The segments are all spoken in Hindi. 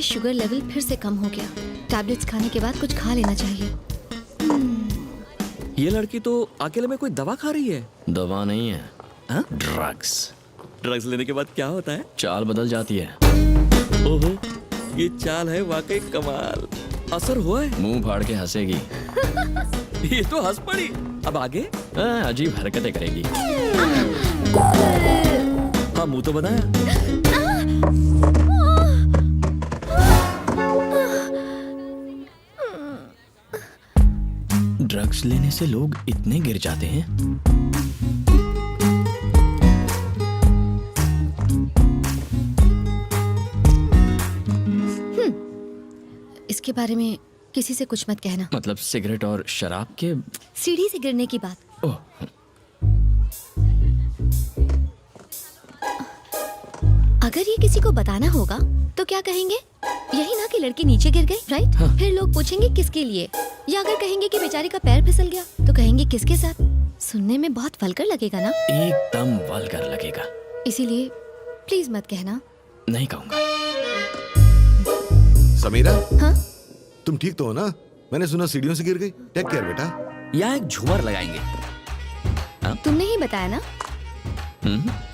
शुगर लेवल फिर से कम हो गया। टैबलेट्स खाने के बाद कुछ खा लेना चाहिए। ये लड़की तो अकेले में कोई दवा खा रही है। दवा नहीं है, हाँ? ड्रग्स। ड्रग्स लेने के बाद क्या होता है? चाल बदल जाती है। ओहो, ये चाल है वाकई कमाल। असर हुआ है? मुंह फाड़ के हंसेगी। ये तो हंस पड़ी। अब आगे? अजीब हरकतें करेगी। हाँ, मुंह तो बनाया। ड्रग्स लेने से लोग इतने गिर जाते हैं। इसके बारे में किसी से कुछ मत कहना। मतलब सिगरेट और शराब के? सीढ़ी से गिरने की बात। ओह, अगर ये किसी को बताना होगा तो क्या कहेंगे? यही ना कि लड़की नीचे गिर गई, राइट? हाँ। फिर लोग पूछेंगे किसके लिए, या अगर कहेंगे कि बेचारी का पैर फिसल गया तो कहेंगे किसके साथ। सुनने में बहुत वल्गर लगेगा ना? एकदम वल्गर लगेगा। इसीलिए प्लीज मत कहना। नहीं कहूंगा। समीरा, हाँ? तुम ठीक तो हो ना? मैंने सुना सीढ़ियों से गिर गई। टेक केयर बेटा। यहाँ एक झूमर लगाएंगे। तुमने ही बताया ना?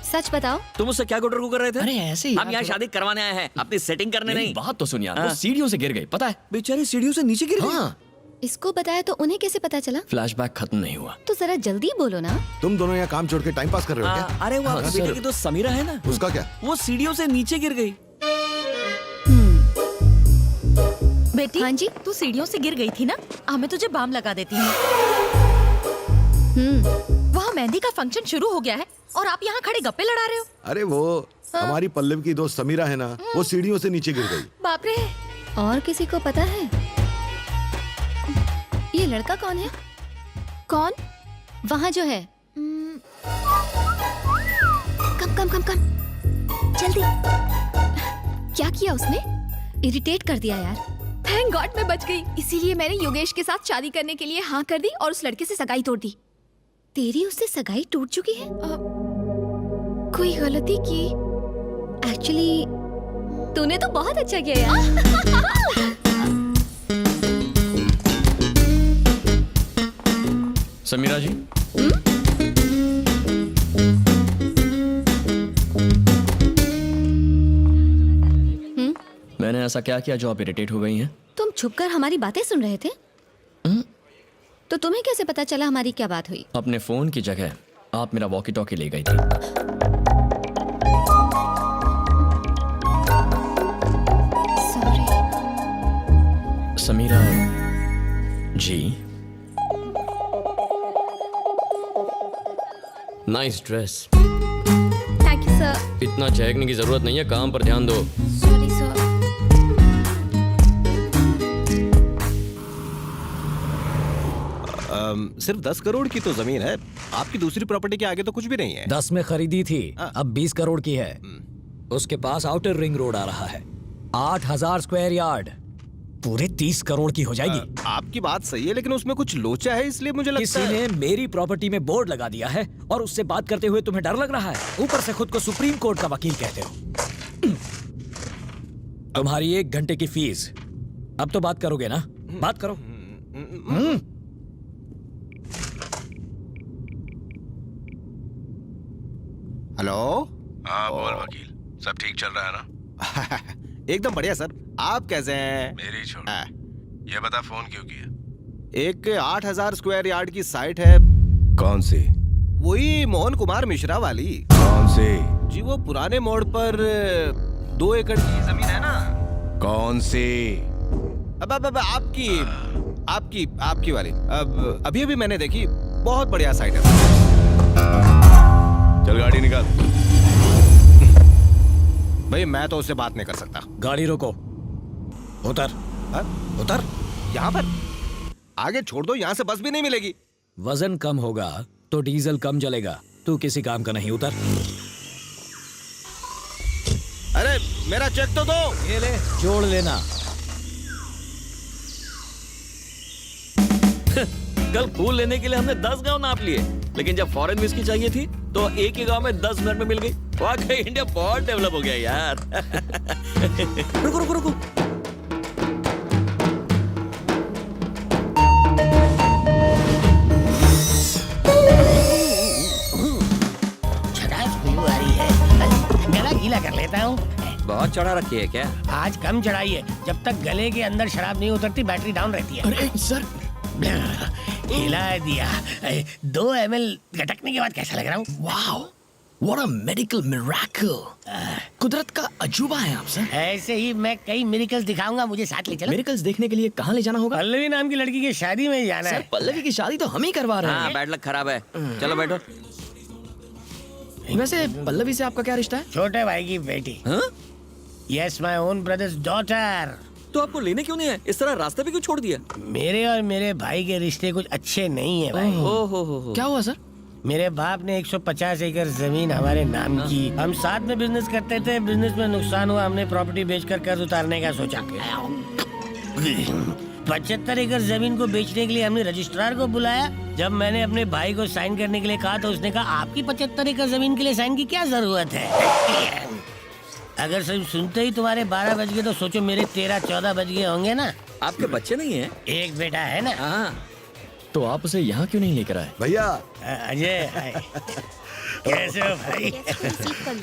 सच बताओ। तुम उससे क्या गुटर कर रहे थे? अरे ऐसे ही हम यहाँ शादी करवाने आए हैं, अपनी सेटिंग करने नहीं। बात तो सुन यार, हाँ। वो सीढ़ियों से गिर गई, पता है? बेचारी सीढ़ियों से नीचे गिर गई। हाँ। इसको बताया तो उन्हें कैसे पता चला? फ्लैशबैक खत्म नहीं हुआ। तो जरा जल्दी बोलो ना। तुम दोनों यहाँ काम छोड़ के टाइम पास कर रहे हो क्या? अरे वो आपके बेटे की तो समीरा है ना? उसका क्या? वो सीढ़ियों से नीचे गिर गई। बेटी, हाँ जी? तू सीढ़ियों से गिर गई थी ना? मैं तुझे बाम लगा देती हूँ। वहाँ मेहंदी का फंक्शन शुरू हो गया है और आप यहाँ खड़े गप्पे लड़ा रहे हो। अरे वो हमारी पल्लव की दोस्त समीरा है ना, वो सीढ़ियों से नीचे गिर गई। बाप रे। और किसी को पता है ये लड़का कौन है? कौन? वहाँ जो है। कम कम कम कम जल्दी। क्या किया उसने? इरिटेट कर दिया यार। थैंक गॉड मैं बच गई। इसीलिए मैंने योगेश के साथ शादी करने के लिए हाँ कर दी और उस लड़के से सगाई तोड़ दी। तेरी उससे सगाई टूट चुकी है? कोई गलती की? एक्चुअली तूने तो बहुत अच्छा किया यार। समीरा जी, मैंने ऐसा क्या किया जो आप इरिटेट हो गई हैं? तुम छुपकर हमारी बातें सुन रहे थे? तो तुम्हें कैसे पता चला हमारी क्या बात हुई? अपने फोन की जगह आप मेरा वॉकी टॉकी ले गई थी। Sorry. Samira ji, nice dress. Thank you sir. इतना चहकने की जरूरत नहीं है, काम पर ध्यान दो। Sorry sir. सिर्फ 10 करोड़ की तो जमीन है। आपकी दूसरी प्रॉपर्टी के आगे तो कुछ भी नहीं है। 10 में खरीदी थी, अब 20 करोड़ की है। उसके पास आउटर रिंग रोड आ रहा है, 8000 स्क्वायर यार्ड, पूरे 30 करोड़ की हो जाएगी। आपकी बात सही है, लेकिन उसमें कुछ लोचा है, इसलिए मुझे लगता किसी है ने मेरी प्रॉपर्टी में बोर्ड लगा दिया है और उससे बात करते हुए तुम्हें डर लग रहा है। ऊपर से खुद को सुप्रीम कोर्ट का वकील कहते हो। तुम्हारी 1 घंटे की फीस। अब तो बात करोगे ना? बात करो। हेलो। हाँ बोल वकील, सब ठीक चल रहा है ना? एकदम बढ़िया सर। आप कैसे हैं? मेरी छोड़। ये बता फोन क्यों किया? एक 8000 स्क्वायर यार्ड की साइट है। कौन सी? वही मोहन कुमार मिश्रा वाली। कौन सी? जी वो पुराने मोड़ पर 2 एकड़ की जमीन है ना। कौन सी? अब आपकी आपकी आपकी वाली। अब अभी मैंने देखी, बहुत बढ़िया साइट है। चल गाड़ी निकाल। भाई मैं तो उससे बात नहीं कर सकता। गाड़ी रोको, उतर। उतर? यहाँ पर? आगे छोड़ दो, यहाँ से बस भी नहीं मिलेगी। वजन कम होगा तो डीजल कम जलेगा। तू किसी काम का नहीं, उतर। अरे मेरा चेक तो दो। ये ले, जोड़ लेना। कल फूल लेने के लिए हमने 10 गांव नाप लिए, लेकिन जब फॉरेन विस्की चाहिए थी तो एक ही गांव में 10 मिनट में मिल गई। वाकई इंडिया बहुत डेवलप हो गया यार। रुको रुको रुको, बहुत चढ़ा रखी है क्या? आज कम चढ़ाई है, जब तक गले के अंदर शराब नहीं उतरती बैटरी डाउन रहती है। अरे सर, हिला दिया। 2 ml गटकने के बाद कैसा लग रहा हूँ? Wow, what a medical miracle. कुदरत का अजूबा है आप सर। ऐसे ही मैं कई मिरेकल्स दिखाऊंगा, मुझे साथ ले चलो। मिरेकल्स देखने के लिए कहाँ ले जाना होगा? पल्लवी नाम की लड़की की शादी में जाना सर है। पल्लवी की शादी तो हम ही करवा रहे हाँ, हैं। बैड लक खराब है। चलो बैठो। वैसे पल्लवी से आपका क्या रिश्ता है? छोटे भाई की बेटी। हाँ? Yes, my own brothers daughter. तो आपको लेने क्यों नहीं है? इस तरह रास्ते पे क्यों छोड़ दिया? मेरे और मेरे भाई के रिश्ते कुछ अच्छे नहीं है भाई। ओ हो। क्या हुआ सर? मेरे बाप ने 150 एकड़ जमीन हमारे नाम की। हम साथ में बिजनेस करते थे, बिजनेस में नुकसान हुआ, हमने प्रॉपर्टी बेचकर कर्ज उतारने का सोचा। 75 एकड़ जमीन को बेचने के लिए हमने रजिस्ट्रार को बुलाया। जब मैंने अपने भाई को साइन करने के लिए कहा तो उसने कहा आपकी 75 एकड़ जमीन के लिए साइन की क्या जरूरत है? अगर सिर्फ सुनते ही तुम्हारे 12 बज गए तो सोचो मेरे 13-14 बज गए होंगे ना। आपके बच्चे नहीं है? एक बेटा है ना। हाँ। तो आप उसे यहाँ क्यों नहीं लेकर आए? भैया अजय, कैसे हो भाई?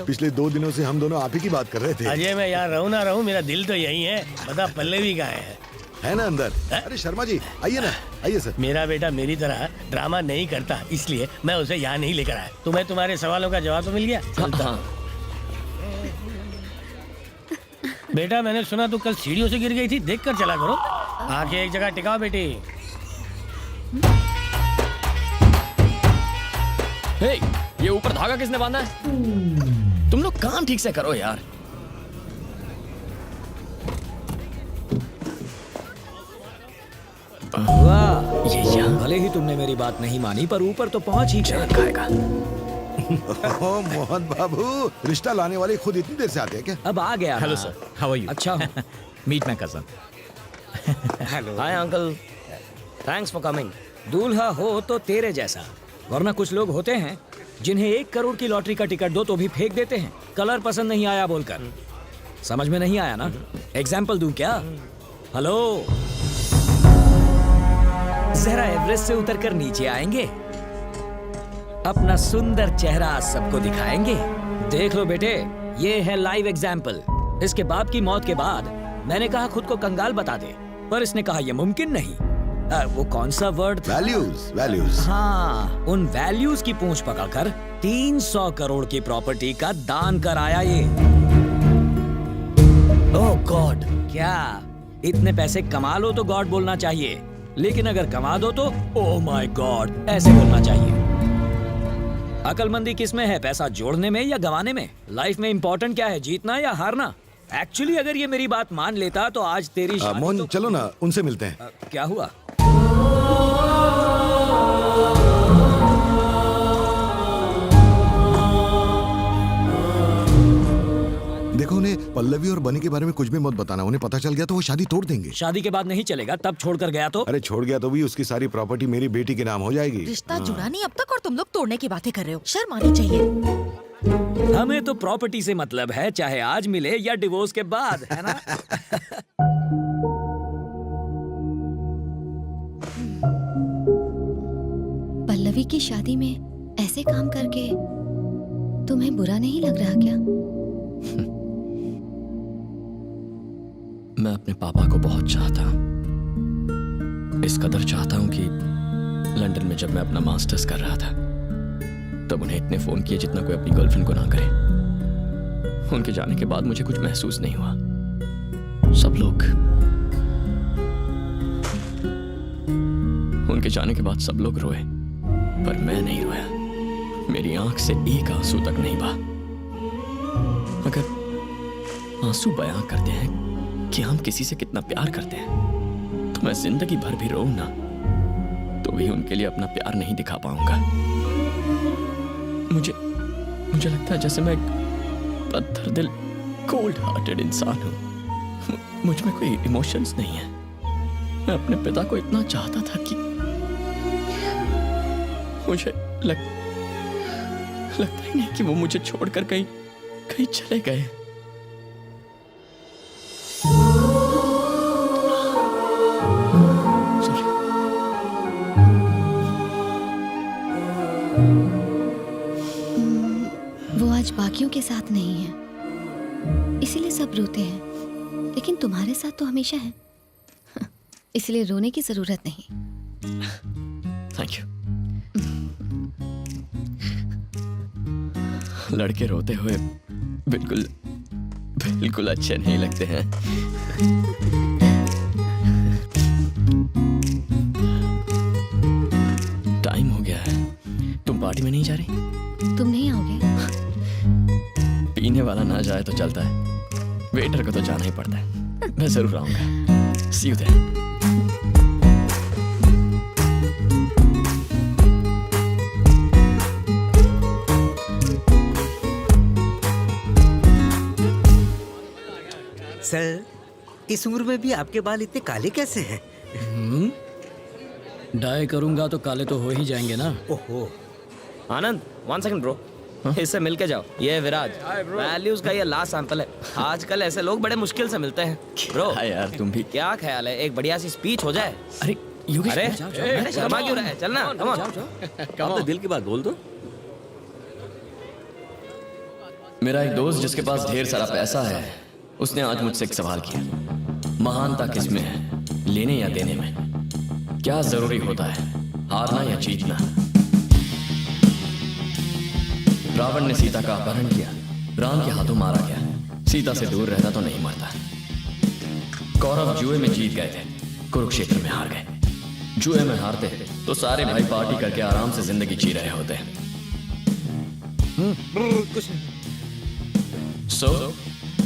पिछले 2 दिनों से हम दोनों आप ही की बात कर रहे थे। अजय, मैं यहाँ रहूँ ना रहूँ, मेरा दिल तो यही है। बता पल्लवी कहाँ है ना अंदर? अरे शर्मा जी आइए ना, आइए सर। मेरा बेटा मेरी तरह ड्रामा नहीं करता, इसलिए मैं उसे यहाँ नहीं लेकर आया। तुम्हें तुम्हारे सवालों का जवाब तो मिल गया? हाँ। बेटा, मैंने सुना तू कल सीढ़ियों से गिर गई थी, देख कर चला करो। आंखें एक जगह टिकाओ बेटी। हे, ये ऊपर धागा किसने बांधा है? तुम लोग काम ठीक से करो यार। वाह, ये यहाँ भले ही तुमने मेरी बात नहीं मानी पर ऊपर तो पहुंच ही गए। खाएगा। ओह मोहन बाबू, रिश्ता लाने वाले खुद इतनी देर से आते हैं क्या? अब आ गया। Hello sir, how are you? अच्छा हूँ। Meet my cousin. Hi uncle, thanks for coming. दूल्हा हो तो तेरे जैसा, वरना कुछ लोग होते हैं जिन्हें 1 करोड़ की लॉटरी का टिकट दो तो भी फेंक देते हैं, कलर पसंद नहीं आया बोलकर। समझ में नहीं आया ना? एग्जाम्पल दूं क्या? हेलो, जरा एवरेस्ट से उतरकर नीचे आएंगे, अपना सुंदर चेहरा सबको दिखाएंगे। देख लो बेटे, ये है लाइव एग्जाम्पल। इसके बाप की मौत के बाद मैंने कहा खुद को कंगाल बता दे, पर इसने कहा यह मुमकिन नहीं। वो कौन सा वर्ड था? वैल्यूज। हाँ, उन वैल्यूज की पूंछ पकड़कर 300 करोड़ की प्रॉपर्टी का दान कराया ये। ओह गॉड, क्या इतने पैसे कमा लो तो गॉड बोलना चाहिए, लेकिन अगर कमा दो तो ओह माय गॉड ऐसे बोलना चाहिए। अकलमंदी किस में है, पैसा जोड़ने में या गंवाने में? लाइफ में इंपॉर्टेंट क्या है, जीतना या हारना? एक्चुअली अगर ये मेरी बात मान लेता तो आज तेरी शादी मोहन तो... चलो ना, उनसे मिलते हैं। क्या हुआ? देखो, उन्हें पल्लवी और बनी के बारे में कुछ भी मत बताना। उन्हें पता चल गया तो वो शादी तोड़ देंगे। शादी के बाद नहीं चलेगा, तब छोड़कर गया तो? अरे छोड़ गया तो भी उसकी सारी प्रॉपर्टी मेरी बेटी के नाम हो जाएगी। रिश्ता जुड़ा नहीं अब तक और तुम लोग तोड़ने की बातें कर रहे हो। शर्म आनी चाहिए। हमें तो प्रॉपर्टी से मतलब है, चाहे आज मिले या डिवोर्स के बाद, है ना? पल्लवी की शादी में ऐसे काम करके तुम्हें बुरा नहीं लग रहा क्या? मैं अपने पापा को बहुत चाहता हूँ, इस कदर चाहता हूँ कि लंदन में जब मैं अपना मास्टर्स कर रहा था तब उन्हें इतने फोन किए जितना कोई अपनी गर्लफ्रेंड को ना करे। उनके जाने के बाद मुझे कुछ महसूस नहीं हुआ। सब लोग उनके जाने के बाद सब लोग रोए, पर मैं नहीं रोया। मेरी आंख से एक आंसू तक नहीं बहा। अगर आंसू बयां करते हैं कि हम किसी से कितना प्यार करते हैं तो मैं जिंदगी भर भी रोऊं ना तो भी उनके लिए अपना प्यार नहीं दिखा पाऊंगा। मुझे लगता है जैसे मैं एक पत्थर दिल कोल्ड हार्टेड इंसान हूं। मुझ में कोई इमोशंस नहीं है। मैं अपने पिता को इतना चाहता था कि मुझे लगता ही नहीं कि वो मुझे छोड़कर कहीं चले गए। वो आज बाकियों के साथ नहीं है, इसीलिए सब सब रोते हैं, लेकिन तुम्हारे साथ तो हमेशा है, इसलिए रोने की जरूरत नहीं। Thank you. लड़के रोते हुए बिल्कुल बिल्कुल अच्छे नहीं लगते हैं। टाइम हो गया है, तुम पार्टी में नहीं जा रही? तुम नहीं आओगे? पीने वाला ना जाए तो चलता है, वेटर को तो जाना ही पड़ता है। मैं जरूर आऊंगा। सी यू देयर। सर, इस उम्र में भी आपके बाल इतने काले कैसे हैं? डाई करूंगा तो काले तो हो ही जाएंगे ना। ओहो। आनंद 1 सेकंड ब्रो, इससे मिल के जाओ। ये है विराज, वैल्यूज का ये लास्ट सैंपल है। आजकल ऐसे लोग बड़े मुश्किल से मिलते हैं। ब्रो यार तुम भी। क्या ख्याल है, एक बढ़िया सी स्पीच हो जाए? अरे योगेश, अरे जाओ, अरे शर्मा क्यों रहा है? चलना, कम ऑन। अपने दिल की बात बोल दो। मेरा एक दोस्त जिसके पास ढेर सारा पैसा है, उसने आज मुझसे एक सवाल किया, महानता किसमें है, लेने या देने में? क्या जरूरी होता है, हारना या जीतना? रावण ने सीता का अपहरण किया, राम के हाथों मारा गया। सीता से दूर रहता तो नहीं मरता। कौरव जुए में जीत गए थे, कुरुक्षेत्र में हार गए। जुए में हारते तो सारे भाई पार्टी करके आराम से जिंदगी जी रहे होते।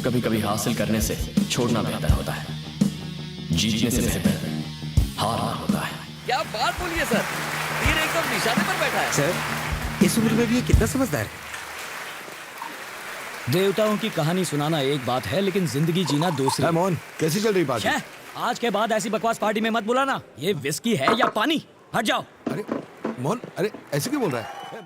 कभी कभी हासिल करने से छोड़ना बेहतर होता है, जीतने से बेहतर हारना होता है। क्या बात बोलिए सर, तीर एकदम निशाने पर बैठा है। सर, इस उम्र में भी ये कितना समझदार है। देवताओं की कहानी सुनाना एक बात है, लेकिन जिंदगी जीना दूसरी। मोहन, कैसी चल रही पार्टी? आज के बाद ऐसी बकवास पार्टी में मत बुलाना। ये विस्की है या पानी? हट जाओ। अरे मोहन, अरे ऐसे क्यों बोल रहा है?